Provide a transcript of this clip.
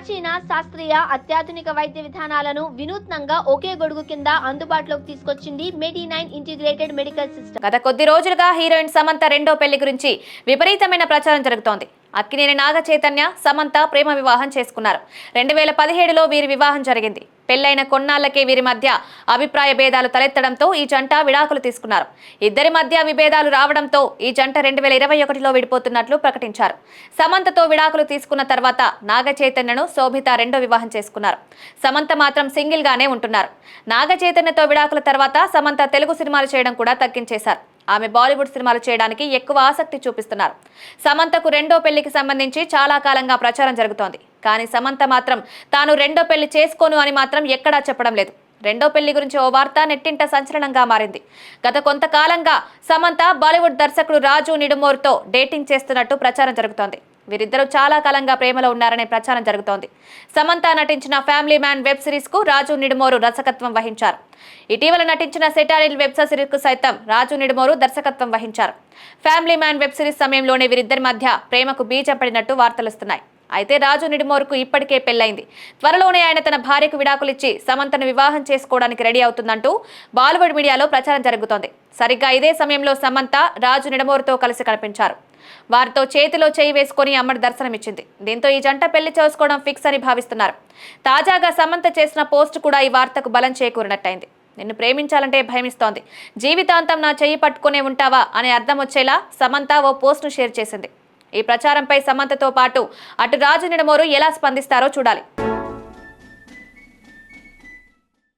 ప్రాచీన శాస్త్రీయ అత్యాధునిక వైద్య విధానాలను వినూత్నంగా ఒకే గొడుగు కింద అందుబాటులోకి తీసుకొచ్చింది మెడి9 ఇంటిగ్రేటెడ్ మెడికల్ సిస్టమ్. గత కొద్ది రోజులుగా హీరోయిన్ సమంత రెండో పెళ్లి గురించి విపరీతమైన ప్రచారం జరుగుతోంది. అక్కినేని నాగ చైతన్య సమంత ప్రేమ వివాహం చేసుకున్నారు. 2017లో వీరి వివాహం జరిగింది. పెళ్లైన కొన్నాళ్లకే వీరి మధ్య అభిప్రాయ భేదాలు తలెత్తడంతో ఈ జంట విడాకులు తీసుకున్నారు. ఇద్దరి మధ్య విభేదాలు రావడంతో ఈ జంట 2021లో విడిపోతున్నట్లు ప్రకటించారు. సమంతతో విడాకులు తీసుకున్న తర్వాత నాగ చైతన్యను శోభిత రెండో వివాహం చేసుకున్నారు. సమంత మాత్రం సింగిల్ గానే ఉంటున్నారు. నాగ చైతన్యతో విడాకుల తర్వాత సమంత తెలుగు సినిమాలు చేయడం కూడా తగ్గించేశారు. ఆమె బాలీవుడ్ సినిమాలు చేయడానికి ఎక్కువ ఆసక్తి చూపిస్తున్నారు. సమంతకు రెండో పెళ్లికి సంబంధించి చాలా కాలంగా ప్రచారం జరుగుతోంది. కానీ సమంత మాత్రం తాను రెండో పెళ్లి చేసుకోను అని మాత్రం ఎక్కడా చెప్పడం లేదు. రెండో పెళ్లి గురించి ఓ వార్త నెట్టింట సంచలనంగా మారింది. గత కొంతకాలంగా సమంత బాలీవుడ్ దర్శకుడు రాజు నిడుమోర్తో డేటింగ్ చేస్తున్నట్టు ప్రచారం జరుగుతోంది. వీరిద్దరూ చాలా కాలంగా ప్రేమలో ఉన్నారనే ప్రచారం జరుగుతోంది. సమంత నటించిన ఫ్యామిలీ మ్యాన్ వెబ్ సిరీస్ కు రాజు నిడుమోరు దర్శకత్వం వహించారు. ఇటీవల నటించిన సెటారిల్ వెబ్ సిరీస్ కు సైతం రాజు నిడుమోరు దర్శకత్వం వహించారు. ఫ్యామిలీ మ్యాన్ వెబ్ సిరీస్ సమయంలోనే వీరిద్దరి మధ్య ప్రేమకు బీజం పడినట్టు వార్తలుస్తున్నాయి. అయితే రాజు నిడుమోరుకు ఇప్పటికే పెళ్లైంది. త్వరలోనే ఆయన తన భార్యకు విడాకులిచ్చి సమంతను వివాహం చేసుకోవడానికి రెడీ అవుతుందంటూ బాలీవుడ్ మీడియాలో ప్రచారం జరుగుతోంది. సరిగ్గా ఇదే సమయంలో సమంత రాజు నిడుమోరుతో కలిసి కనిపించారు. వారితో చేతిలో చేయి వేసుకుని అమ్మడి దర్శనమిచ్చింది. దీంతో ఈ జంట పెళ్లి చేసుకోవడం ఫిక్స్ అని భావిస్తున్నారు. తాజాగా సమంత చేసిన పోస్ట్ కూడా ఈ వార్తకు బలం చేకూరినట్టయింది. నిన్ను ప్రేమించాలంటే భయమిస్తోంది, జీవితాంతం నా చెయ్యి పట్టుకునే ఉంటావా అనే అర్థం వచ్చేలా సమంత ఓ పోస్ట్ను షేర్ చేసింది. ఈ ప్రచారంపై సమంతతో పాటు అటు రాజు నిడుమోరు ఎలా స్పందిస్తారో చూడాలి.